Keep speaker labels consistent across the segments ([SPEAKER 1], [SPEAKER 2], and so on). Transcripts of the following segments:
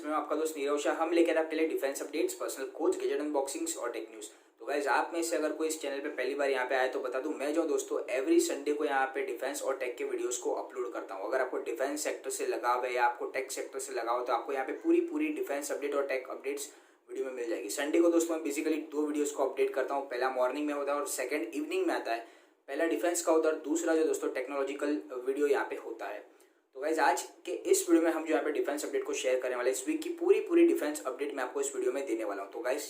[SPEAKER 1] मैं आपका दोस्त नीरव शाह। हम लेकर आपके लिए defence updates, personal coach, gadget unboxings और टेक न्यूज़। तो गाइस, आप में से अगर कोई इस चैनल पे पहली बार यहाँ पे आया तो बता दूं, मैं जो दोस्तों एवरी संडे को यहाँ पे डिफेंस और टेक के वीडियोस को अपलोड करता हूँ। अगर आपको डिफेंस सेक्टर से लगाव है या आपको टेक सेक्टर से लगाव, तो आपको यहाँ पे पूरी डिफेंस अपडेट और टेक अपडेट्स वीडियो में मिल जाएगी। संडे को दोस्तों मैं बेसिकली दो वीडियोस को अपडेट करता हूँ। पहला मॉर्निंग में होता है और सेकंड इवनिंग में आता है। पहला डिफेंस का होता है और दूसरा जो दोस्तों टेक्नोलॉजिकल वीडियो यहाँ पे होता है। तो गाइज, आज के इस वीडियो में हम जो यहाँ पे डिफेंस अपडेट को शेयर करने वाले, इस वीक की पूरी डिफेंस अपडेट मैं आपको इस वीडियो में देने वाला हूँ। तो गाइज,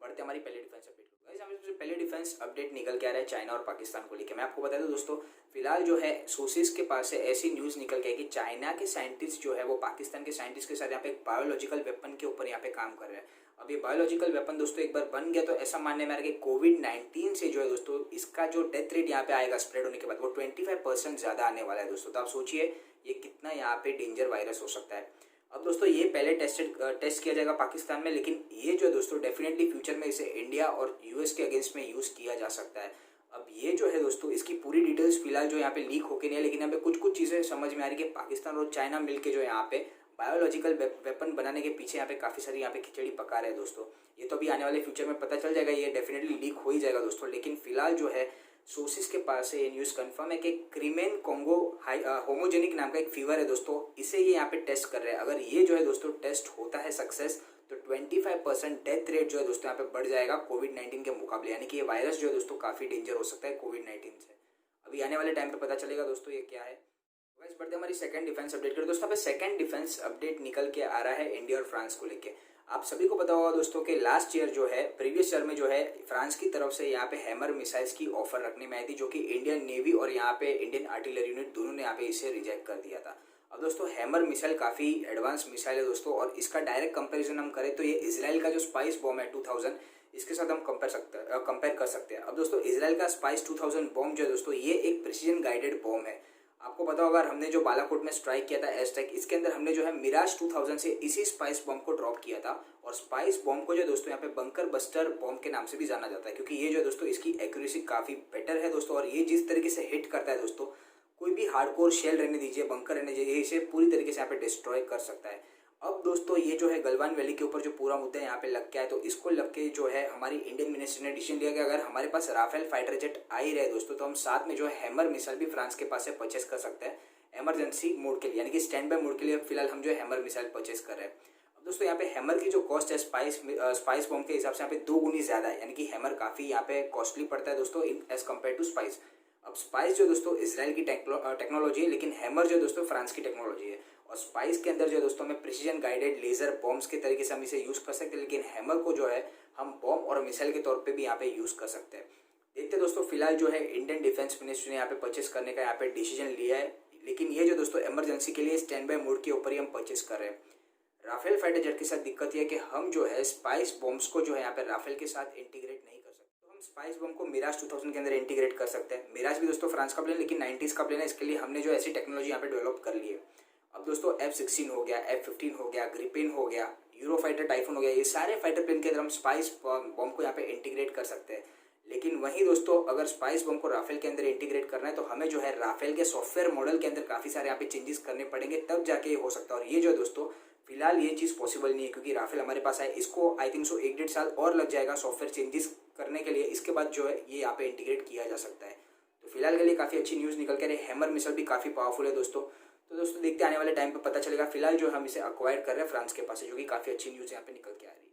[SPEAKER 1] बढ़ते हमारी पहले डिफेंस अपडेट को। गाइज, हमें सबसे पहले डिफेंस अपडेट निकल के आ रहा है चाइना और पाकिस्तान को लेकर। मैं आपको बता दूं दोस्तों, फिलहाल जो है सोर्सेज के पास से ऐसी न्यूज़ निकल के है कि चाइना के साइंटिस्ट जो है वो पाकिस्तान के साइंटिस्ट के साथ यहाँ पे एक बायोलॉजिकल वेपन के ऊपर यहाँ पे काम कर रहे हैं। अब ये बायोलॉजिकल वेपन दोस्तों एक बार बन गया तो ऐसा मानने में आ रहा है कि कोविड-19 से जो है दोस्तों इसका जो डेथ रेट यहाँ पे आएगा स्प्रेड होने के बाद, वो 25% ज़्यादा आने वाला है दोस्तों। तो आप सोचिए ये कितना यहाँ पे डेंजर वायरस हो सकता है। अब दोस्तों ये पहले टेस्ट किया जाएगा पाकिस्तान में, लेकिन ये जो है दोस्तों डेफिनेटली फ्यूचर में इसे इंडिया और यूएस के अगेंस्ट में यूज़ किया जा सकता है। अब ये जो है दोस्तों इसकी पूरी डिटेल्स फिलहाल जो यहाँ पे लीक होके नहीं है, लेकिन यहाँ पे कुछ चीज़ें समझ में आ रही है कि पाकिस्तान और चाइना मिलकर जो यहाँ पे बायोलॉजिकल वेपन बनाने के पीछे यहाँ पे काफ़ी सारी यहाँ पे खिचड़ी पका रहे हैं दोस्तों। ये तो अभी आने वाले फ्यूचर में पता चल जाएगा, ये डेफिनेटली लीक हो ही जाएगा दोस्तों। लेकिन फिलहाल जो है सोर्सेज के पास से ये न्यूज़ कंफर्म है कि क्रीमेन कॉन्गो होमोजेनिक नाम का एक फीवर है दोस्तों, इसे ये यहाँ पे टेस्ट कर रहे हैं। अगर ये जो है दोस्तों टेस्ट होता है सक्सेस, तो 25% डेथ रेट जो है दोस्तों यहाँ पे बढ़ जाएगा कोविड-19 के मुकाबले। यानी कि ये वायरस जो है दोस्तों काफ़ी डेंजर हो सकता है कोविड-19 से। अभी आने वाले टाइम पे पता चलेगा दोस्तों ये क्या है। वैसे बढ़ते हमारी सेकंड डिफेंस अपडेट कर दोस्तों। पे सेकंड डिफेंस अपडेट निकल के आ रहा है इंडिया और फ्रांस को लेके। आप सभी को पता होगा दोस्तों कि लास्ट ईयर जो है, प्रीवियस ईयर में जो है फ्रांस की तरफ से यहाँ पे हैमर मिसाइल्स की ऑफर रखने में आई थी, जो कि इंडियन नेवी और यहाँ पे इंडियन आर्टिलरी यूनिट दोनों ने यहाँ पे इसे रिजेक्ट कर दिया था। अब दोस्तों हैमर मिसाइल काफ़ी एडवांस मिसाइल है दोस्तों, और इसका डायरेक्ट कंपेरिजन हम करें तो ये इसराइल का जो स्पाइस बॉम्ब है 2000, इसके साथ हम कंपेयर कर सकते हैं। अब दोस्तों इसराइल का स्पाइस 2000 बॉम्ब जो है दोस्तों ये एक प्रिसीजन गाइडेड बॉम्ब है। आपको पता होगा हमने जो बालाकोट में स्ट्राइक किया था एयर स्ट्राइक, इसके अंदर हमने जो है मिराज 2000 से इसी स्पाइस बॉम्ब को ड्रॉप किया था। और स्पाइस बॉम्ब को जो दोस्तों यहाँ पे बंकर बस्टर बॉम्ब के नाम से भी जाना जाता है, क्योंकि ये जो दोस्तों इसकी एक्यूरेसी काफ़ी बेटर है दोस्तों, और ये जिस तरीके से हिट करता है दोस्तों, कोई भी हार्डकोर शेल रहने दीजिए, बंकर रहने दीजिए, इसे पूरी तरीके से यहाँ पे डिस्ट्रॉय कर सकता है। अब दोस्तों ये जो है गलवान वैली के ऊपर जो पूरा मुद्दा यहाँ पे लग गया है, तो इसको लग के जो है हमारी इंडियन मिनिस्टर ने डिसीजन लिया कि अगर हमारे पास राफेल फाइटर जेट आ ही रहे दोस्तों, तो हम साथ में जो है हैमर मिसाइल भी फ्रांस के पास से परचेस कर सकते हैं इमरजेंसी मोड के लिए, यानी कि स्टैंड बाय मोड के लिए फिलहाल हम जो है हैमर मिसाइल परचेस कर रहे हैं। अब दोस्तों यहाँ पे हैमर की जो कॉस्ट है स्पाइस बॉम्ब के हिसाब से यहाँ पे 2 गुनी ज़्यादा है, यानी कि हैमर काफ़ी यहाँ पे कॉस्टली पड़ता है दोस्तों एज कम्पेयर टू स्पाइस। अब स्पाइस जो दोस्तों इसराइल की टेक्नोलॉजी है, लेकिन हैमर जो दोस्तों फ्रांस की टेक्नोलॉजी है। और स्पाइस के अंदर जो दोस्तों में प्रिसीजन गाइडेड लेजर बॉम्ब्स के तरीके से हम इसे यूज़ कर सकते हैं, लेकिन हैमर को जो है हम बॉम्ब और मिसाइल के तौर पे भी यहाँ पे यूज़ कर सकते हैं। देखते दोस्तों फिलहाल जो है इंडियन डिफेंस मिनिस्ट्री ने यहाँ पे परचेस करने का यहाँ पे डिसीजन लिया है, लेकिन ये जो दोस्तों इमरजेंसी के लिए स्टैंड बाय मोड के ऊपर ही हम परचेस कर रहे हैं। राफेल फाइटर जेट के साथ दिक्कत यह है कि हम जो है स्पाइस बॉम्ब्स को जो है यहाँ पे राफेल के साथ इंटीग्रेट नहीं कर सकते। तो हम स्पाइस बॉम्ब को मिराज 2000 के अंदर इंटीग्रेट कर सकते हैं। मिराज भी दोस्तों फ्रांस का प्लेन, लेकिन 90s का प्लेन है, इसके लिए हमने जो ऐसी टेक्नोलॉजी यहाँ पे डेवलप कर ली है। अब दोस्तों F-16 हो गया, F-15 हो गया, ग्रिपेन हो गया, यूरो फाइटर टाइफून हो गया, ये सारे फाइटर प्लेन के अंदर हम स्पाइस बॉम्ब को यहाँ पे इंटीग्रेट कर सकते हैं। लेकिन वहीं दोस्तों अगर स्पाइस बॉम्ब को राफेल के अंदर इंटीग्रेट करना है, तो हमें जो है राफेल के सॉफ्टवेयर मॉडल के अंदर काफ़ी सारे यहाँ पे चेंजेस करने पड़ेंगे, तब जाके ये हो सकता है। और ये जो दोस्तों फिलहाल ये चीज़ पॉसिबल नहीं है, क्योंकि राफेल हमारे पास है, इसको आई थिंक सो 1-1.5 साल और लग जाएगा सॉफ्टवेयर चेंजेस करने के लिए। इसके बाद जो है ये यहाँ पे इंटीग्रेट किया जा सकता है। तो फिलहाल के लिए काफ़ी अच्छी न्यूज़ निकल के रही है। हैमर मिसाइल भी काफ़ी पावरफुल है दोस्तों। तो दोस्तों देखते आने वाले टाइम पे पता चलेगा। फिलहाल जो हम इसे अक्वायर कर रहे हैं फ्रांस के पास से, जो कि काफ़ी अच्छी न्यूज़ यहाँ पे निकल के आ रही है।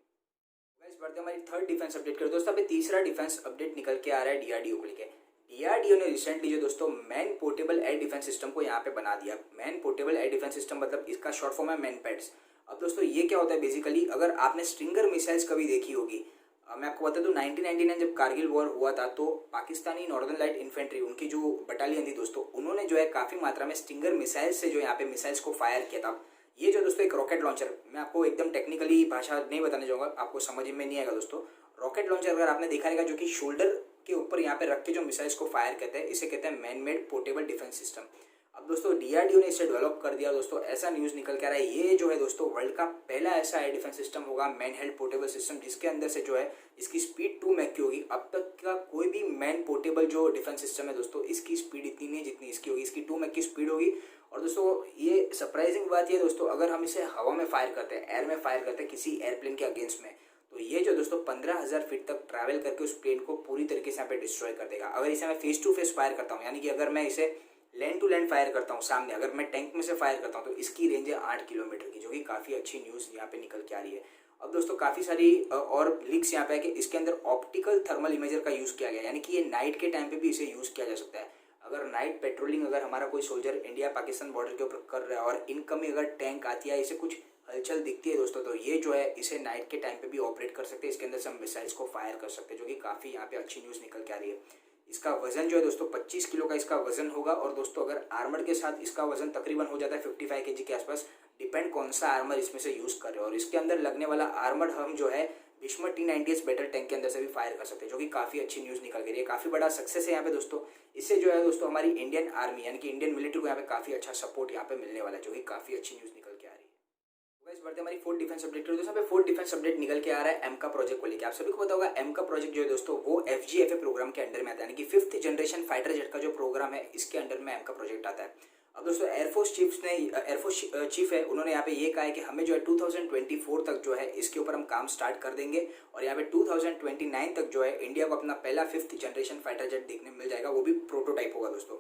[SPEAKER 1] बढ़ते हमारी थर्ड डिफेंस अपडेट कर दोस्तों। पे तीसरा डिफेंस अपडेट निकल के आ रहा है डीआरडीओ को लेकर। डीआरडीओ ने रिसेंटली जो दोस्तों man portable air defence system को यहाँ पे बना दिया। Man portable air defence system मतलब इसका शॉर्ट फॉर्म है मैन पैड्स। अब दोस्तों ये क्या होता है बेसिकली, अगर आपने स्ट्रिंगर मिसाइल्स कभी देखी होगी, मैं आपको बता दूं 1999 जब कारगिल वॉर हुआ था, तो पाकिस्तानी नॉर्दर्न लाइट इन्फेंट्री उनकी जो बटालियन थी दोस्तों, उन्होंने जो है काफ़ी मात्रा में स्टिंगर मिसाइल से जो यहाँ पे मिसाइल्स को फायर किया था। ये जो दोस्तों एक रॉकेट लॉन्चर, मैं आपको एकदम टेक्निकली भाषा नहीं बताने जाऊँगा, आपको समझ में नहीं आएगा दोस्तों। रॉकेट लॉन्चर अगर आपने देखा रहेगा, जो कि शोल्डर के ऊपर यहाँ पे रख के जो मिसाइल्स को फायर करते हैं, इसे कहते हैं man made portable defence system. अब दोस्तों डीआरडीओ ने इसे डेवलप कर दिया दोस्तों, ऐसा न्यूज़ निकल के आ रहा है। ये जो है दोस्तों वर्ल्ड का पहला ऐसा एयर डिफेंस सिस्टम होगा मैन हेल्ड पोर्टेबल सिस्टम, जिसके अंदर से जो है इसकी स्पीड 2 मैक की होगी। अब तक का कोई भी मैन पोर्टेबल जो डिफेंस सिस्टम है दोस्तों, इसकी स्पीड इतनी नहीं जितनी इसकी होगी। इसकी 2 मैक की स्पीड होगी और दोस्तों ये सरप्राइजिंग बात ये दोस्तों, अगर हम इसे हवा में फायर करते हैं, एयर में फायर करते हैं किसी एयरप्लेन के अगेंस्ट में, तो ये जो दोस्तों 15,000 फीट तक ट्रैवल करके उस प्लेन को पूरी तरीके से यहाँ पे डिस्ट्रॉय कर देगा। अगर इसे मैं फेस टू फेस फायर करता हूँ, यानी कि अगर मैं इसे लैंड टू लैंड फायर करता हूँ सामने, अगर मैं टैंक में से फायर करता हूँ, तो इसकी रेंज है 8 किलोमीटर की, जो कि काफ़ी अच्छी न्यूज़ यहाँ पे निकल के आ रही है। अब दोस्तों काफ़ी सारी और लीक्स यहाँ पे है कि इसके अंदर ऑप्टिकल थर्मल इमेजर का यूज़ किया गया, यानी कि ये नाइट के टाइम पे भी इसे यूज़ किया जा सकता है। अगर नाइट पेट्रोलिंग अगर हमारा कोई सोल्जर इंडिया पाकिस्तान बॉर्डर के ऊपर कर रहा है और इनकमिंग अगर टैंक आती है, इसे कुछ हलचल दिखती है दोस्तों, तो ये जो है इसे नाइट के टाइम पे भी ऑपरेट कर सकते हैं, इसके अंदर से हम मिसाइल्स को फायर कर सकते हैं, जो कि काफ़ी यहाँ पे अच्छी न्यूज़ निकल के आ रही है। इसका वजन जो है दोस्तों 25 किलो का इसका वजन होगा, और दोस्तों अगर आर्मर के साथ इसका वजन तकरीबन हो जाता है 55 kg के आसपास, डिपेंड कौन सा आर्मर इसमें से यूज़ कर रहे हो। और इसके अंदर लगने वाला आर्मर हम जो है भीष्म T-90S बैटल टैंक के अंदर से भी फायर कर सकते हैं, जो कि काफ़ी अच्छी न्यूज़ निकल गई है। काफ़ी बड़ा सक्सेस है यहाँ पे दोस्तों। इससे जो है दोस्तों हमारी इंडियन आर्मी यानी कि इंडियन मिलिट्री को यहाँ पे काफ़ी अच्छा सपोर्ट यहाँ पे मिलने वाला है, जो कि काफ़ी अच्छी न्यूज़ निकल के आ रही है। गाइस बढ़ते हमारी फोर्थ डिफेंस अपडेट की। दोस्तों फोर्थ डिफेंस अपडेट निकल के आ रहा है एमका प्रोजेक्ट को लेकर। आप सभी को पता होगा एमका प्रोजेक्ट जो है दोस्तों वो FGFA प्रोग्राम के अंडर में आता है, यानी कि 5th जनरेशन फाइटर जेट का जो प्रोग्राम है इसके अंडर में एमका प्रोजेक्ट आता है। अब दोस्तों एयरफोर्स चीफ है, उन्होंने यहाँ पे ये कहा है कि हमें जो है 2024 तक जो है इसके ऊपर हम काम स्टार्ट कर देंगे, और यहाँ पे 2029 तक जो है इंडिया को अपना पहला 5th जनरेशन फाइटर जेट देखने मिल जाएगा, वो भी प्रोटोटाइप होगा दोस्तों।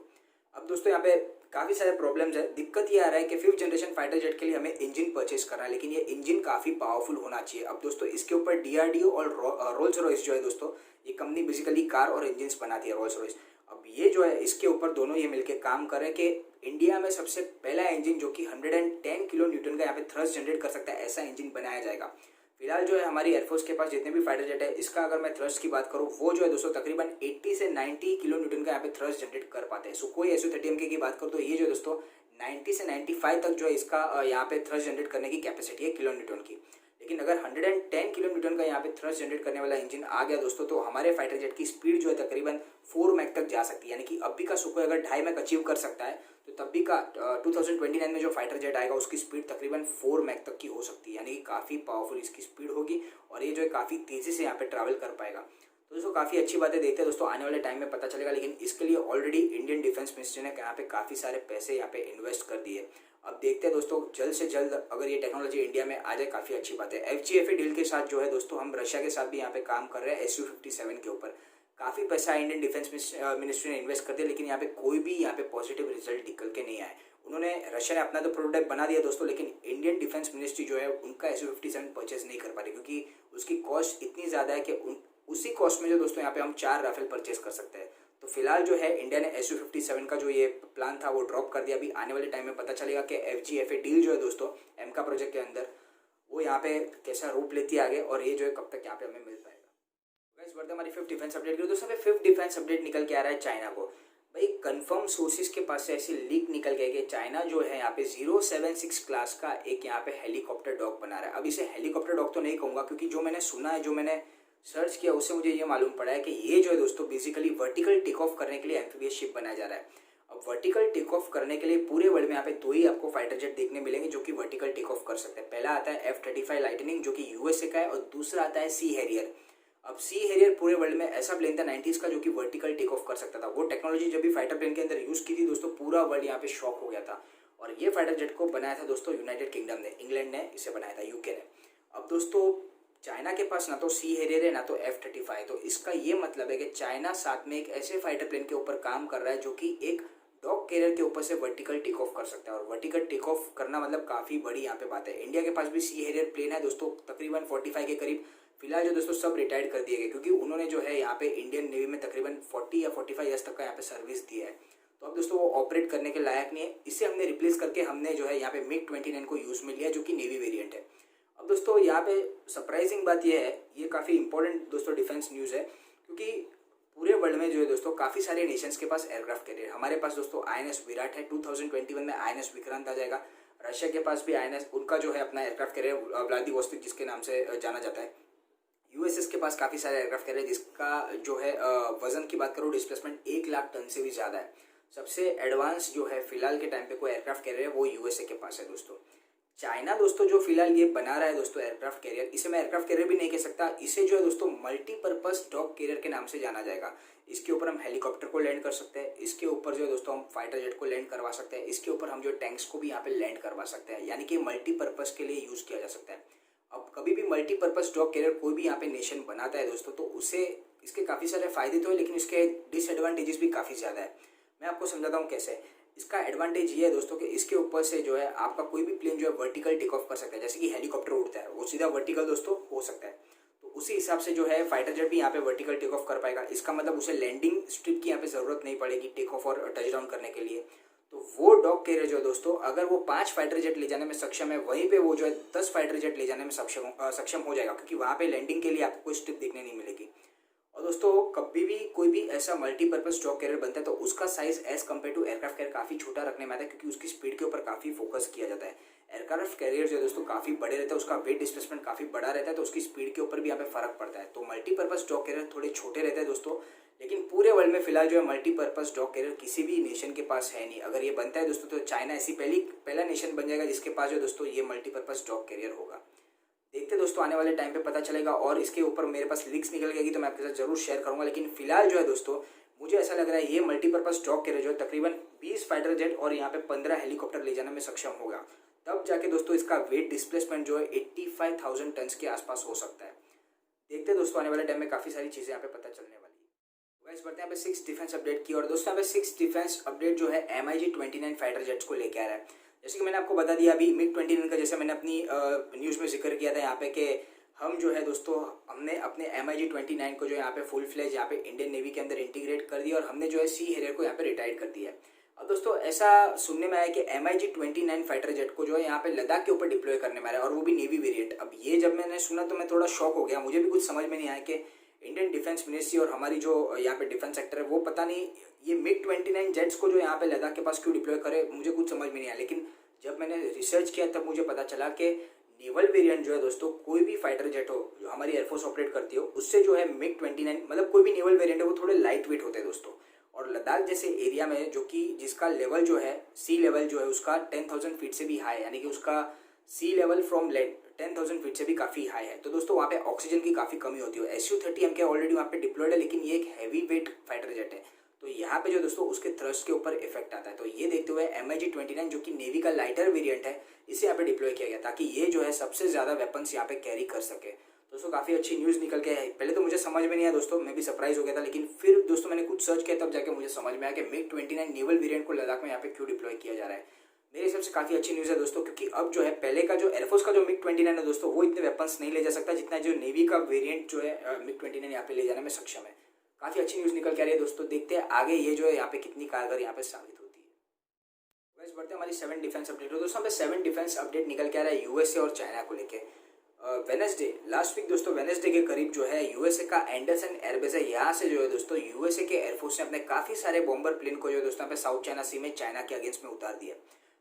[SPEAKER 1] अब दोस्तों यहाँ पे काफ़ी सारे प्रॉब्लम्स है। दिक्कत ये आ रहा है कि 5th जनरेशन फाइटर जेट के लिए हमें इंजन परचेज करना है, लेकिन ये इंजन काफ़ी पावरफुल होना चाहिए। अब दोस्तों इसके ऊपर DRDO और रोल्स रॉयस जो है दोस्तों, ये कंपनी बेसिकली कार और इंजन्स बनाती है, रोल्स रॉयस। अब ये जो है इसके ऊपर दोनों ये मिलकर काम कर रहे हैं कि इंडिया में सबसे पहला इंजन जो कि 110 किलो न्यूटन का यहाँ पे थ्रस्ट जनरेट कर सकता है, ऐसा इंजन बनाया जाएगा। फिलहाल जो है हमारी एयरफोर्स के पास जितने भी फाइटर जेट है, इसका अगर मैं थ्रस्ट की बात करूँ, वो जो है दोस्तों तकरीबन 80 से 90 किलो न्यूटन का यहाँ पे थ्रस्ट जनरेट कर पाते हैं। सुखोई Su-30MK की बात करूँ तो ये जो है दोस्तों 90 से 95 तक जो है इसका यहाँ पे थ्रस्ट जनरेट करने की कैपेसिटी है किलो न्यूटन की। लेकिन अगर 110 किलो न्यूटन का यहाँ पे थ्रस्ट जनरेट करने वाला इंजन आ गया दोस्तों, तो हमारे फाइटर जेट की स्पीड जो है तकरीबन 4 मैक तक जा सकती है, यानी कि अभी का सुखोई अगर 2.5 मैक अचीव कर सकता है, तो तब भी का 2029 में जो फाइटर जेट आएगा उसकी स्पीड तकरीबन 4 मैक तक की हो सकती है, यानी कि काफ़ी पावरफुल इसकी स्पीड होगी, और ये जो है काफ़ी तेज़ी से यहाँ पे ट्रैवल कर पाएगा। तो दोस्तों काफ़ी अच्छी बातें देखते हैं दोस्तों, आने वाले टाइम में पता चलेगा, लेकिन इसके लिए ऑलरेडी इंडियन डिफेंस मिनिस्ट्री ने यहाँ पे काफ़ी सारे पैसे यहाँ पे इन्वेस्ट कर दिए। अब देखते हैं दोस्तों जल्द से जल्द अगर ये टेक्नोलॉजी इंडिया में आ जाए, काफ़ी अच्छी बात है। FGFA डील के साथ जो है दोस्तों हम रशिया के साथ भी यहाँ पे काम कर रहे हैं Su-57 के ऊपर। काफ़ी पैसा इंडियन डिफेंस मिनिस्ट्री ने इन्वेस्ट कर दिया, लेकिन यहाँ पे कोई भी यहाँ पे पॉजिटिव रिजल्ट निकल के नहीं आए। उन्होंने रशिया ने अपना तो प्रोटोटाइप बना दिया दोस्तों, लेकिन इंडियन डिफेंस मिनिस्ट्री जो है उनका Su-57 परचेज नहीं कर पा रही, क्योंकि उसकी कॉस्ट इतनी ज़्यादा है कि उसी कॉस्ट में जो दोस्तों यहाँ पे हम 4 राफेल परचेज कर सकते हैं। तो फिलहाल जो है इंडिया ने Su-57 का जो ये प्लान था वो ड्रॉप कर दिया। अभी आने वाले टाइम में पता चलेगा कि FGFA डील जो है दोस्तों एमका प्रोजेक्ट के अंदर वो यहाँ पे कैसा रूप लेती है आगे, और ये जो है कब तक यहाँ पे हमें मिल पाएगा। गाइस बढ़ते हमारी 5th डिफेंस अपडेट की। दोस्तों 5th डिफेंस अपडेट निकल के आ रहा है चाइना को। भाई कंफर्म सोर्सेज के पास से ऐसी लीक निकल गई कि चाइना जो है यहाँ पे 076 क्लास का एक यहाँ पे हेलीकॉप्टर डॉग बना रहा है। अब इसे हेलीकॉप्टर डॉग तो नहीं कहूँगा, क्योंकि जो मैंने सुना है, जो मैंने सर्च किया, उससे मुझे ये मालूम पड़ा है कि ये जो है दोस्तों बेसिकली वर्टिकल टेक ऑफ करने के लिए एम्फीबियस शिप बनाया जा रहा है। अब वर्टिकल टेक ऑफ करने के लिए पूरे वर्ल्ड में यहाँ पे 2 ही आपको फाइटर जेट देखने मिलेंगे जो कि वर्टिकल टेक ऑफ कर सकते हैं। पहला आता है F-35 लाइटनिंग जो कि USA का है, और दूसरा आता है सी हैरियर। अब सी हैरियर पूरे वर्ल्ड में ऐसा प्लेन था 90s का जो कि वर्टिकल टेक ऑफ कर सकता था। वो टेक्नोलॉजी जब भी फाइटर प्लेन के अंदर यूज़ की थी दोस्तों, पूरा वर्ल्ड यहाँ पे शॉक हो गया था। और ये फाइटर जेट को बनाया था दोस्तों यूनाइटेड किंगडम ने, इंग्लैंड ने इसे बनाया था, UK ने। अब दोस्तों चाइना के पास ना तो सी हैरियर है ना तो F-35, तो इसका ये मतलब है कि चाइना साथ में एक ऐसे फाइटर प्लेन के ऊपर काम कर रहा है जो कि एक डॉग कैरियर के ऊपर से वर्टिकल टेक ऑफ कर सकता है। और वर्टिकल टेक ऑफ करना मतलब काफ़ी बड़ी यहाँ पे बात है। इंडिया के पास भी सी हैरियर प्लेन है दोस्तों, तकरीबन 45 के करीब। फिलहाल जो दोस्तों सब रिटायर्ड कर दिए गए, क्योंकि उन्होंने जो है यहाँ पे इंडियन नेवी में तकरीबन 40 या 45 ईयर्स तक का यहाँ पे सर्विस दिया है। तो अब दोस्तों वो ऑपरेट करने के लायक नहीं है। इसे हमने रिप्लेस करके हमने जो है यहाँ पे MiG-29 को यूज़ में लिया, जो कि नेवी वेरिएंट है। अब दोस्तों यहाँ पे सरप्राइजिंग बात यह है, ये काफ़ी इंपॉर्टेंट दोस्तों डिफेंस न्यूज़ है, क्योंकि पूरे वर्ल्ड में जो है दोस्तों काफ़ी सारे नेशंस के पास एयरक्राफ्ट कैरियर। हमारे पास दोस्तों INS विराट है, 2021 में INS विक्रांत आ जाएगा। रशिया के पास भी INS, उनका जो है अपना एयरक्राफ्ट कैरियर व्लादिवोस्टोक जिसके नाम से जाना जाता है। USS के पास काफ़ी सारे एयरक्राफ्ट कैरियर जिसका जो है वजन की बात करूँ, डिस्प्लेसमेंट 1 लाख टन से भी ज़्यादा है। सबसे एडवांस जो है फिलहाल के टाइम पे कोई एयरक्राफ्ट कैरियर है वो USA के पास है दोस्तों। चाइना दोस्तों जो फिलहाल ये बना रहा है दोस्तों एयरक्राफ्ट कैरियर, इसे मैं एयरक्राफ्ट कैरियर भी नहीं कह सकता, इसे जो है दोस्तों मल्टीपर्पज डॉग कैरियर के नाम से जाना जाएगा। इसके ऊपर हम हेलीकॉप्टर को लैंड कर सकते हैं, इसके ऊपर जो है दोस्तों हम फाइटर जेट को लैंड करवा सकते हैं, इसके ऊपर हम जो टैंक्स को भी यहाँ पे लैंड करवा सकते हैं, यानी कि मल्टीपर्पज के लिए यूज किया जा सकता है। अब कभी भी मल्टीपर्पज डॉग कैरियर कोई भी यहाँ पे नेशन बनाता है दोस्तों, तो उसे इसके काफ़ी सारे फायदे तो है, लेकिन इसके डिसएडवांटेजेस भी काफ़ी ज़्यादा है। मैं आपको समझाता हूँ कैसे। इसका एडवांटेज ये है दोस्तों कि इसके ऊपर से जो है आपका कोई भी प्लेन जो है वर्टिकल टेक ऑफ कर सकता है, जैसे कि हेलीकॉप्टर उड़ता है वो सीधा वर्टिकल दोस्तों हो सकता है। तो उसी हिसाब से जो है फाइटर जेट भी यहाँ पे वर्टिकल टेक ऑफ कर पाएगा। इसका मतलब उसे लैंडिंग स्ट्रिप की यहाँ पे ज़रूरत नहीं पड़ेगी टेक ऑफ और टच डाउन करने के लिए। तो वो डॉग कैरियर जो है दोस्तों, अगर वो 5 फाइटर जेट ले जाने में सक्षम है, वहीं पे वो जो है 10 फाइटर जेट ले जाने में सक्षम हो जाएगा, क्योंकि वहाँ पे लैंडिंग के लिए आपको कोई स्ट्रिप देखने नहीं मिलेगी। और दोस्तों कभी भी कोई भी ऐसा मल्टीपर्पज डॉग कैरियर बनता है तो उसका size as compare to aircraft carrier काफ़ी छोटा रखने में आता है, क्योंकि उसकी स्पीड के ऊपर काफ़ी फोकस किया जाता है। एयरक्राफ्ट कैरियर जो है दोस्तों काफ़ी बड़े रहता है, उसका वेट डिस्प्लेसमेंट काफ़ी बड़ा रहता है, तो उसकी स्पीड के ऊपर भी यहाँ पे फर्क पड़ता है। तो मल्टीपर्पज डॉग कैरियर थोड़े छोटे रहते हैं दोस्तों, लेकिन पूरे वर्ल्ड में फिलहाल जो है मल्टीपर्पज डॉग कैरियर किसी भी नेशन के पास है नहीं। अगर ये बनता है दोस्तों तो चाइना ऐसी पहला नेशन बन जाएगा जिसके पास जो दोस्तों ये मल्टीपर्पज डॉग कैरियर होगा। देखते दोस्तों आने वाले टाइम पे पता चलेगा, और इसके ऊपर मेरे पास लीक्स निकल गई तो मैं आपके साथ जरूर शेयर करूंगा। लेकिन फिलहाल जो है दोस्तों मुझे ऐसा लग रहा है ये मल्टीपर्पज डॉग कैरियर जो है तकरीबन 20 फाइटर जेट और यहाँ पे 15 हेलीकॉप्टर ले जाने में सक्षम होगा। तब जाके दोस्तों इसका वेट डिस्प्लेसमेंट जो है 85,000 टन के आसपास हो सकता है। देखते दोस्तों आने वाले टाइम में काफ़ी सारी चीज़ें यहाँ पे पता चलने वाली है। वैसे बढ़ते हैं यहाँ पे 6 डिफेंस अपडेट की, और दोस्तों यहाँ पे 6 डिफेंस अपडेट जो है MiG-29 फाइटर जेट्स को लेकर आ रहा है। जैसे कि मैंने आपको बता दिया अभी MiG-29 का, जैसे मैंने अपनी न्यूज़ में जिक्र किया था यहाँ पे कि हम जो है दोस्तों हमने अपने MiG-29 को जो यहाँ पे फुल फ्लेज यहाँ पे इंडियन नेवी के अंदर इंटीग्रेट कर दिया, और हमने जो है सी हैरियर को यहाँ पे रिटायर्ड कर दिया है। अब दोस्तों ऐसा सुनने में आया कि MiG-29 फाइटर जेट को जो है यहाँ पे लद्दाख के ऊपर डिप्लॉय करने में आ रहा है, और वो भी नेवी वेरिएंट। अब ये जब मैंने सुना तो मैं थोड़ा शॉक हो गया, मुझे भी कुछ समझ में नहीं आया कि इंडियन डिफेंस मिनिस्ट्री और हमारी जो यहाँ पे डिफेंस सेक्टर है वो पता नहीं ये MiG-29 जेट्स को जो यहाँ पे लद्दाख के पास क्यों डिप्लॉय करे, मुझे कुछ समझ में नहीं आया। लेकिन जब मैंने रिसर्च किया तब मुझे पता चला कि नेवल वेरिएंट जो है दोस्तों कोई भी फाइटर जेट हो जो हमारी एयरफोर्स ऑपरेट करती हो, उससे जो है MiG-29 मतलब कोई भी नेवल वेरिएंट है वो थोड़े लाइट वेट होते हैं दोस्तों। और लद्दाख जैसे एरिया में जो कि जिसका लेवल जो है सी लेवल जो है उसका 10,000 फीट से भी हाई है, यानी कि उसका सी लेवल फ्रॉम लैंड 10,000 फीट से भी काफ़ी हाई है। तो दोस्तों वहाँ पे ऑक्सीजन की काफ़ी कमी होती है। Su-30 MK ऑलरेडी वहाँ पे डिप्लॉयड है, लेकिन ये एक हैवी वेट फाइटर जेट है, तो यहाँ पे जो दोस्तों उसके थ्रस्ट के ऊपर इफेक्ट आता है। तो ये देखते हुए MiG-29 जो कि नेवी का लाइटर वेरिएंट है, इसे यहाँ पे डिप्लॉय किया गया ताकि ये जो है सबसे ज़्यादा वेपन्स यहाँ पे कैरी कर सके। दोस्तों काफ़ी अच्छी न्यूज़ निकल के है। पहले तो मुझे समझ में नहीं आया दोस्तों, मैं भी सरप्राइज हो गया था, लेकिन फिर दोस्तों मैंने कुछ सर्च किया तब जाके मुझे समझ में आया कि MiG-29 नेवल वेरिएंट को लद्दाख में यहाँ पे क्यों डिप्लॉय किया जा रहा है। मेरे हिसाब से काफ़ी अच्छी न्यूज़ है दोस्तों, क्योंकि अब जो है पहले का जो एयरफोर्स का जो MiG-29 है दोस्तों वो इतने वेपन्स नहीं ले जा सकता जितना जो नेवी का वेरिएंट जो है MiG-29 यहाँ पे ले जाने में सक्षम है। काफ़ी अच्छी न्यूज़ निकल के आ रही है दोस्तों, देखते हैं आगे ये जो है यहाँ पे कितनी कारगर यहाँ पे साबित होती है। वैसे बढ़ते हैं हमारी 7 डिफेंस अपडेट। दोस्तों यहाँ पे 7 डिफेंस अपडेट निकल के आ रहा है USA और चाइना को लेके। वेनेसडे लास्ट वीक दोस्तों वेनेसडे के करीब जो है USA का एंडरसन एयरबेस है, यहाँ से जो है दोस्तों USA के एयरफोर्स ने अपने काफ़ी सारे बॉम्बर प्लेन को जो है दोस्तों यहाँ पे साउथ चाइना सी में चाइना के अगेंस्ट में उतार दिया।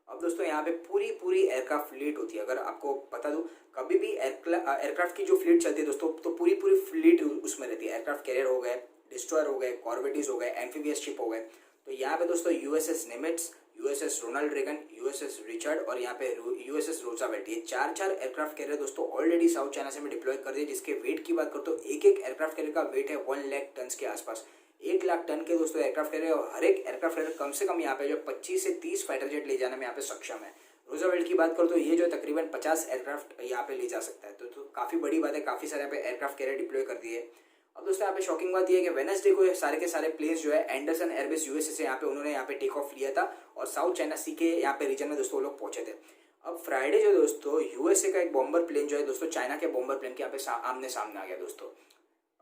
[SPEAKER 1] अब दोस्तों यहाँ पे पूरी एयरक्राफ्ट फ्लीट होती है। अगर आपको बता दूं कभी भी एयरक्राफ्ट की जो फ्लीट चलती है दोस्तों तो पूरी फ्लीट उसमें रहती है। एयरक्राफ्ट कैरियर हो गए, डिस्ट्रॉयर हो गए, कॉर्वेटीज हो गए, एम्फीबियस शिप हो गए। तो यहाँ पे दोस्तों USS Nimitz, USS Ronald Reagan, USS Richard और यहाँ पे USS रोजावेल्ट, ये चार एयरक्राफ्ट कैरियर दोस्तों ऑलरेडी साउथ चाइना से में डिप्लॉय कर दिए। जिसके वेट की बात करो तो एक एयरक्राफ्ट कैरियर का वेट है 1 लाख टन के आसपास। 1 लाख टन के दोस्तों एयरक्राफ्ट कैरियर, और हर एक एयरक्राफ्ट कैरियर कम से कम यहाँ पे जो 25 से 30 फाइटर जेट ले जाने में यहाँ पे सक्षम है। रोजावेल्ट की बात करो तो ये जो तकरीबन 50 एयरक्राफ्ट यहाँ पे ले जा सकता है। तो काफ़ी बड़ी बात है, काफ़ी सारे यहाँ पे एयरक्राफ्ट कैरियर डिप्लॉय कर दिए। अब दोस्तों यहाँ पे शॉकिंग बात ये है कि वेडनेसडे को सारे के सारे प्लेन्स जो है एंडरसन एयरबेस USA से यहाँ पे उन्होंने यहाँ पे टेक ऑफ लिया था और साउथ चाइना सी के यहाँ पे रीजन में दोस्तों वो लोग पहुंचे थे। अब फ्राइडे जो दोस्तों USA का एक बॉम्बर प्लेन जो है दोस्तों चाइना के बॉम्बर प्लेन के यहाँ पे आमने सामने आ गया दोस्तों।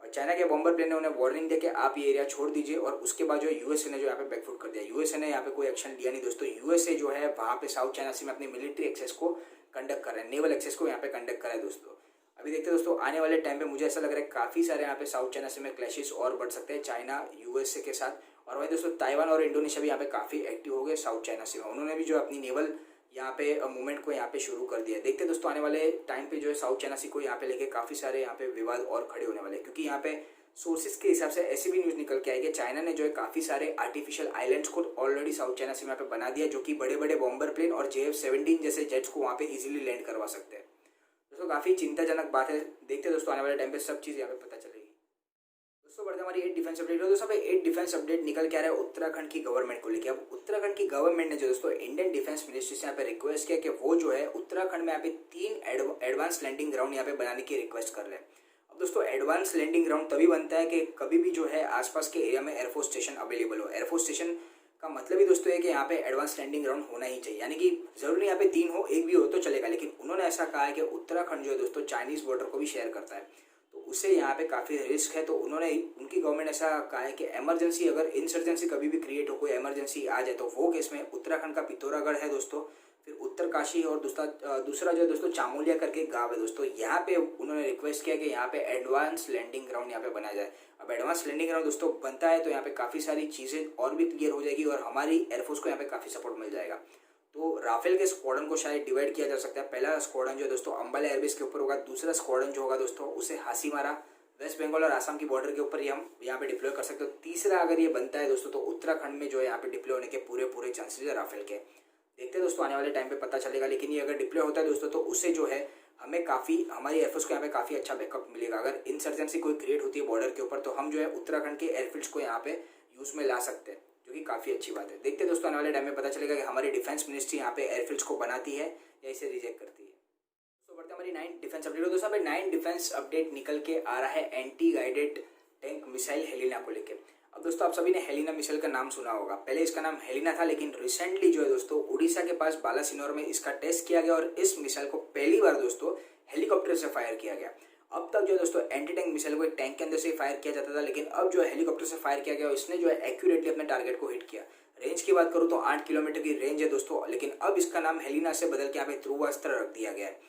[SPEAKER 1] चाइना के बॉम्बर प्लेन ने उन्हें वार्निंग दे के आप ये एरिया छोड़ दीजिए, और उसके बाद जो USA ने जो यहाँ पे बैकफुट कर दिया। USA ने यहाँ पे कोई एक्शन लिया नहीं दोस्तों। USA जो है वहाँ पे साउथ चाइना सी में अपनी मिलिट्री एक्सेस को कंडक्ट कर रहे हैं, नेवल एक्सेस को यहाँ पे कंडक्ट कर रहे हैं दोस्तों। अभी देखते हैं दोस्तों आने वाले टाइम पे मुझे ऐसा लग रहा है काफ़ी सारे यहाँ पे साउथ चाइना सी में क्लैशेस और बढ़ सकते हैं चाइना USA के साथ। और वहीं दोस्तों ताइवान और इंडोनेशिया भी यहाँ पे काफ़ी एक्टिव हो गए साउथ चाइना सी में, उन्होंने भी जो अपनी नेवल यहाँ पे मूवमेंट को यहाँ पे शुरू कर दिया। देखते दोस्तों आने वाले टाइम पे जो है साउथ चाइना सी को यहाँ पे लेके काफ़ी सारे यहाँ पे विवाद और खड़े होने वाले हैं, क्योंकि यहाँ पे सोर्सेज के हिसाब से ऐसी भी न्यूज़ निकल के आई कि चाइना ने जो है काफ़ी सारे आर्टिफिशियल आइलैंड्स को ऑलरेडी साउथ चाइना सी में यहाँ पे बना दिया, जो कि बड़े बड़े बॉम्बर प्लेन और JF-17 जैसे जेट्स को वहाँ पे इजीली लैंड करवा सकते हैं। दोस्तों काफ़ी चिंताजनक बात है। देखते हैं दोस्तों आने वाले टाइम पे सब चीज़ यहाँ पे पता चलेगी। दोस्तों बढ़ते हमारी 8 डिफेंस अपडेट है। दोस्तों 8 डिफेंस अपडेट निकल के आ रहा है उत्तराखंड की गवर्नमेंट को लेकर। अब उत्तराखंड की गवर्नमेंट ने जो दोस्तों इंडियन डिफेंस मिनिस्ट्री से यहाँ पे रिक्वेस्ट किया कि वो जो है उत्तराखंड में यहाँ पे 3 एडवांस लैंडिंग ग्राउंड यहाँ पे बनाने की रिक्वेस्ट कर ले। दोस्तों एडवांस लैंडिंग ग्राउंड तभी बनता है कि कभी भी जो है आसपास के एरिया में एयरफोर्स स्टेशन अवेलेबल हो। एयरफोर्स स्टेशन का मतलब ही दोस्तों है कि यहाँ पे एडवांस लैंडिंग ग्राउंड होना ही चाहिए, यानी कि जरूरी नहीं यहाँ पे 3 हो, एक भी हो तो चलेगा। लेकिन उन्होंने ऐसा कहा है कि उत्तराखंड जो है दोस्तों चाइनीज बॉर्डर को भी शेयर करता है, तो उससे यहाँ पे काफ़ी रिस्क है। तो उन्होंने उनकी गवर्नमेंट ऐसा कहा है कि इमरजेंसी अगर इंसर्जेंसी कभी भी क्रिएट हो, कोई इमरजेंसी आ जाए, तो वो केस में उत्तराखंड का पिथौरागढ़ है दोस्तों, फिर उत्तरकाशी और दूसरा जो है दोस्तों चामोलिया करके गांव है दोस्तों, यहाँ पे उन्होंने रिक्वेस्ट किया कि यहाँ पे एडवांस लैंडिंग ग्राउंड यहाँ पे बनाया जाए। अब एडवांस लैंडिंग ग्राउंड दोस्तों बनता है तो यहाँ पे काफ़ी सारी चीज़ें और भी क्लियर हो जाएगी और हमारी एयरफोर्स को यहाँ पे काफ़ी सपोर्ट मिल जाएगा। तो राफेल के स्क्वाड्रन को शायद डिवाइड किया जा सकता है। पहला स्क्वाड्रन जो है दोस्तों अंबाला एयरबेस के ऊपर होगा, दूसरा स्क्वाड्रन जो होगा दोस्तों उसे हासीमारा वेस्ट बंगाल और आसाम की बॉर्डर के ऊपर ही हम यहाँ पे डिप्लॉय कर सकते हो। तीसरा अगर ये बनता है दोस्तों तो उत्तराखंड में जो है यहाँ पे डिप्लॉय होने के पूरे चांसेस है राफेल के। देखते हैं दोस्तों आने वाले टाइम पे पता चलेगा। लेकिन ये अगर डिप्लॉय होता है दोस्तों तो उससे जो है हमें काफ़ी हमारी एयरफोर्स को यहाँ पे काफ़ी अच्छा बैकअप मिलेगा। अगर इंसर्जेंसी कोई क्रिएट होती है बॉर्डर के ऊपर तो हम जो है उत्तराखंड के एयरफील्ड्स को यहाँ पे यूज़ में ला सकते हैं, जो कि काफ़ी अच्छी बात है। देखते हैं दोस्तों आने वाले टाइम में पता चलेगा कि हमारी डिफेंस मिनिस्ट्री यहाँ पे एयरफील्ड्स को बनाती है या इसे रिजेक्ट करती है। तो बढ़ते हमारी 9 डिफेंस अपडेट। दोस्तों 9 डिफेंस अपडेट निकल के आ रहा है anti guided tank missile Helina को लेकर। अब दोस्तों आप सभी ने हेलिना मिसाइल का नाम सुना होगा, पहले इसका नाम हेलिना था, लेकिन रिसेंटली जो है दोस्तों उड़ीसा के पास बालासिनोर में इसका टेस्ट किया गया और इस मिसाइल को पहली बार दोस्तों हेलीकॉप्टर से फायर किया गया। अब तक जो है दोस्तों एंटी टैंक मिसाइल को एक टैंक के अंदर से फायर किया जाता था, लेकिन अब जो है हेलीकॉप्टर से फायर किया गया और इसने जो है एक्यूरेटली अपने टारगेट को हिट किया। रेंज की बात करूँ तो 8 किलोमीटर की रेंज है दोस्तों, लेकिन अब इसका नाम हेलिना से बदल के यहाँ पे ध्रुवास्त्र रख दिया गया है।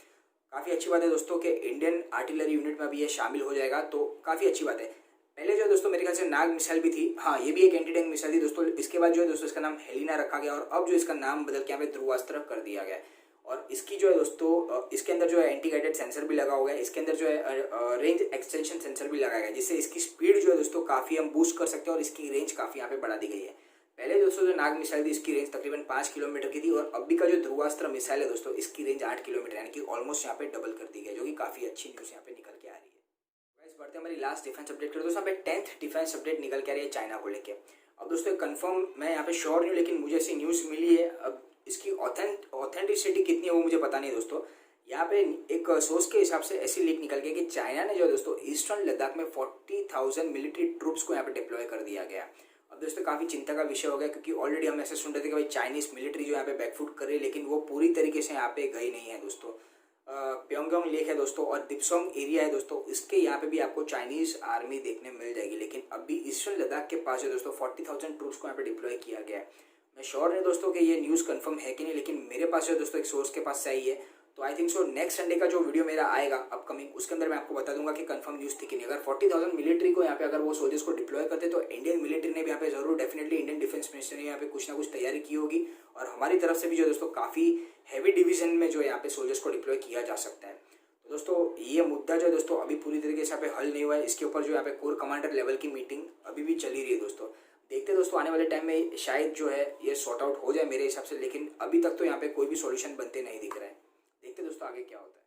[SPEAKER 1] काफ़ी अच्छी बात है दोस्तों कि इंडियन आर्टिलरी यूनिट में अभी ये शामिल हो जाएगा, तो काफ़ी अच्छी बात है। पहले जो है दोस्तों मेरे ख्याल से नाग मिसाइल भी थी, हाँ ये भी एक एंटी टैंक मिसाइल थी दोस्तों। इसके बाद जो है दोस्तों इसका नाम हेलिना रखा गया और अब जो इसका नाम बदल के यहाँ पे ध्रुवास्त्र कर दिया गया। और इसकी जो है दोस्तों इसके अंदर जो है एंटी गाइडेड सेंसर भी लगा हुआ है, इसके अंदर जो है रेंज एक्सटेंशन सेंसर भी लगाया गया, जिससे इसकी स्पीड जो है दोस्तों काफ़ी हम बूस्ट कर सकते हैं और इसकी रेंज काफ़ी यहाँ पे बढ़ा दी गई है। पहले दोस्तों जो नाग मिसाइल थी इसकी रेंज तकरीबन 5 किलोमीटर की थी और अभी का जो ध्रुवास्त्र मिसाइल है दोस्तों इसकी रेंज 8 किलोमीटर यानी कि ऑलमोस्ट यहाँ पे डबल कर दी गई, जो कि काफ़ी अच्छी न्यूज़ यहाँ पे निकल के आ रही है। वैसे बढ़ते हमारी लास्ट डिफेंस अपडेट कर दोस्तों, यहाँ पे 10th डिफेंस अपडेट निकल के आ रही है चाइना को लेकर। अब दोस्तों कंफर्म मैं यहाँ पे श्योर नहीं हूँ, लेकिन मुझे ऐसी न्यूज़ मिली है। अब इसकी ऑथेंटिसिटी कितनी है वो मुझे पता नहीं दोस्तों। यहाँ पे एक सोर्स के हिसाब से ऐसी लीक निकल गई कि चाइना ने जो है दोस्तों ईस्टर्न लद्दाख में 40,000 मिलिट्री ट्रूप्स को यहाँ पे डिप्लॉय कर दिया गया। अब दोस्तों काफ़ी चिंता का विषय हो गया, क्योंकि ऑलरेडी हम ऐसे सुन रहे थे कि भाई चाइनीज़ मिलिट्री जो यहाँ पे बैकफुट कर रही है, लेकिन वो पूरी तरीके से यहाँ पे गई नहीं है दोस्तों। प्योंगयांग लेक है दोस्तों और दिप्सोंग एरिया है दोस्तों, इसके यहाँ पे भी आपको चाइनीज़ आर्मी देखने मिल जाएगी। लेकिन अभी ईस्टर्न लद्दाख के पास है दोस्तों 40,000 ट्रूप्स को यहाँ पे डिप्लॉय किया गया है। मैं श्योर नहीं दोस्तों कि ये न्यूज़ कंफर्म है कि नहीं, लेकिन मेरे पास है दोस्तों एक सोर्स के पास सही है। तो I think so next Sunday का जो वीडियो मेरा आएगा अपकमिंग, उसके अंदर मैं आपको बता दूंगा कि कंफर्म न्यूज़ थी कि नहीं। अगर 40,000 मिलिट्री को यहाँ पे अगर वो सोल्जर्स को डिप्लॉय करते तो इंडियन मिलिट्री ने भी यहाँ पे जरूर डेफिनेटली इंडियन डिफेंस मिनिस्टर ने यहाँ पे कुछ ना कुछ तैयारी की होगी और हमारी तरफ से भी जो दोस्तों काफ़ी हैवी डिवीजन में जो यहाँ पे सोल्जर्स को डिप्लॉय किया जा सकता है। तो दोस्तों ये मुद्दा जो है दोस्तों अभी पूरी तरीके से यहाँ पे हल नहीं हुआ है, इसके ऊपर जो यहाँ पे कोर कमांडर लेवल की मीटिंग अभी भी चली रही है दोस्तों। देखते हैं दोस्तों आने वाले टाइम में शायद जो है ये सॉर्ट आउट हो जाए मेरे हिसाब से, लेकिन अभी तक तो यहाँ पे कोई भी सॉल्यूशन बनते नहीं दिख रहा है। देखते हैं दोस्तों आगे क्या होता है।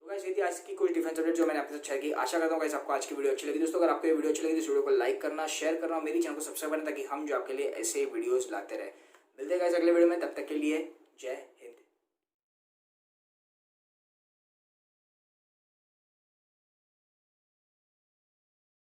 [SPEAKER 1] तो गाइस ये थी आज की कुछ डिफेंस अपडेट जो मैंने आपके साथ शेयर की। आशा करता हूँ गाइस आपको आज की वीडियो अच्छी लगी दोस्तों। अगर आपको ये वीडियो अच्छी लगी तो इस वीडियो को लाइक करना, शेयर करना और मेरी चैनल को सब्सक्राइब करना, ताकि हम जो आपके लिए ऐसे वीडियोस लाते रहे। मिलते हैं गाइस अगले वीडियो में, तब तक के लिए जय